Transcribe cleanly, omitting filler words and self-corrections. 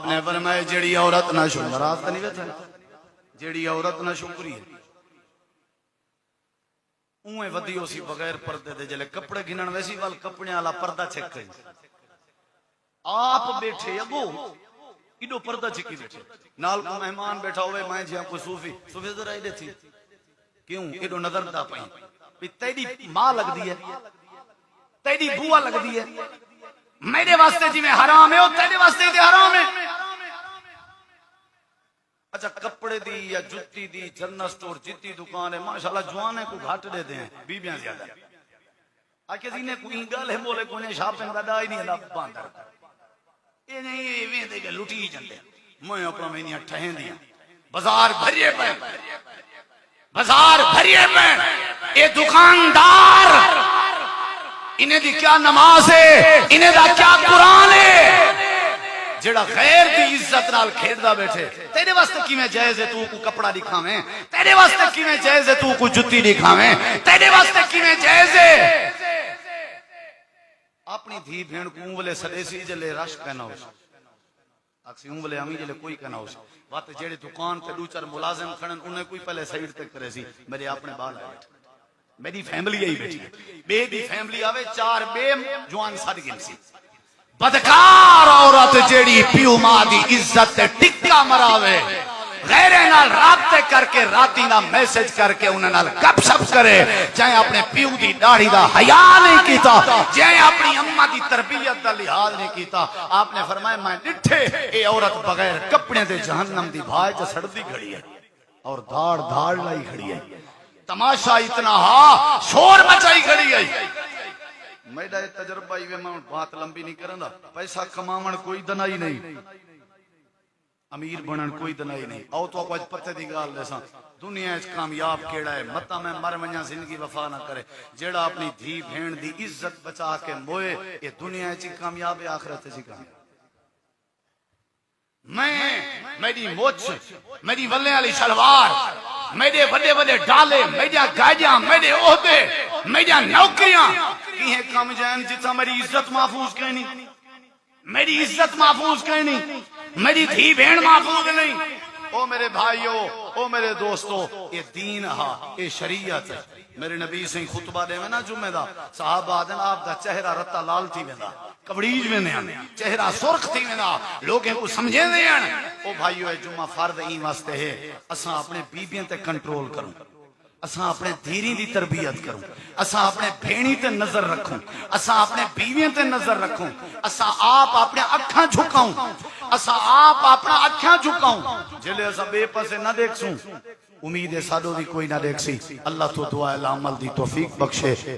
آپ نے فرمایا جیڑی عورت نہ شکر راست نہیں بیٹھا جیڑی عورت نہ شکری ہے اوے ودی اسی بغیر پردے دے جلے کپڑے گھنن ویسی وال کپڑے والا پردہ چھک گئی آپ بیٹھے اگو ایڈو پردہ چھکی بیٹھے نال کو مہمان بیٹھا ہوئے میں جہاں کوئی صوفی ذرا ایڈے تھی کیوں ایڈو نظر دا پئی تیری ماں لگ دی ہے تیری بوا لگ دی ہے میرے واسطے جی میں حرام ہے تیرے واسطے تے حرام ہے اچھا کپڑے دی یا جتی دی جنرل سٹور جتی دکان ہے ماشاءاللہ جوانے کو گھاٹ دے دیں بیبیاں زیادہ آکے دینے کوئی گل ہے بولے کوئی شاپنگ دا دائی نہیں اللہ باندر یہ نہیں یہ دے گا لٹی ہی جندے میں اپنا مہینیاں ٹھہیں دیا بازار بھریے پہ بازار بھریے پہ یہ دکاندار انہیں دی کیا نماز ہے انہیں دا کیا قرآن ہے جڑا غیر دی عزت نال کھیڑدا بیٹھے تیرے واسطے کیویں جائز ہے تو کو کپڑا دکھاویں تیرے واسطے کیویں جائز ہے تو کو جُتی دکھاویں تیرے واسطے کیویں جائز ہے اپنی دھی بھین کو اونولے سدیسی جلے رش کہنا ہو اکسی اونولے امی جلے کوئی کہنا ہو بات جڑے دکان تے دو چار ملازم کھڑن انہیں کوئی پہلے سائیڈ تے کرے سی میرے اپنے بال آئے میری فیملی آئی بیٹھی بے دی فیملی آوے چار بے جوان سڑ گئی سی بدکار عورت جیڑی پیو ماں دی عزت تے ٹکا مراوے غیرے نال رابطے کر کے راتی نال میسج کر کے انہاں نال گپ شپ کرے چاہے اپنے پیو دی داڑھی دا حیا نہیں کیتا چاہے اپنی اماں دی تربیت دا لحاظ نہیں کیتا آپ نے فرمایا میں ڈٹھے اے عورت بغیر کپڑے دے جہنم دی بھائی تے سڑدی کھڑی ہے اور دھاڑ دھاڑ لائی کھڑی ہے تماشا اتنا ہا شور مچائی کھڑی ہے میرا تجربہ ہی میں بات لمبی نہیں کرندا پیسہ کماون کوئی دنائی نہیں امیر بنن کوئی دنائی نہیں او تو کچھ پتے دی گل دساں دنیا وچ کامیاب کیڑا ہے متا میں مر ونجا زندگی وفا نہ کرے جیڑا اپنی دھی بہن دی عزت بچا کے موئے یہ دنیا وچ کامیاب ہے آخرت وچ کامیاب میں میری موچ میری ولے والی شلوار میرے بڑے بڑے ڈالے میرے گاجاں میرے عہدے میرے نوکریاں کہیں کم جائیں جتا میری عزت محفوظ کرنی میری عزت محفوظ کرنی میری دھی بہن محفوظ نہیں او میرے بھائیو او میرے دوستو یہ دین ہا یہ شریعت ہے میرے نبی سے خطبہ دے میں نا جمعہ دا صحابہ آدن آپ دا چہرہ رتا لال تھی میں دا کبڑیج میں نے چہرہ سرخ تھی میں دا لوگیں کو سمجھے دے ہیں او بھائیو اے جمعہ فرد این واسطے ہے اساں اپنے بیبیاں تے کنٹرول کروں اساں اپنے دھیری دی تربیت کروں اساں اپنے بھینی تے نظر رکھوں اساں اپنے بیویاں تے نظر رکھوں اساں آپ اپنے اکھاں جھکاؤں اساں آپ اپنا اکھاں جھکاؤں جلے اساں بے پسے نہ دیکھ سوں امید ہے سادو دی کوئی نہ دیکھ سی اللہ تو دعا ہے عمل دی توفیق بخشے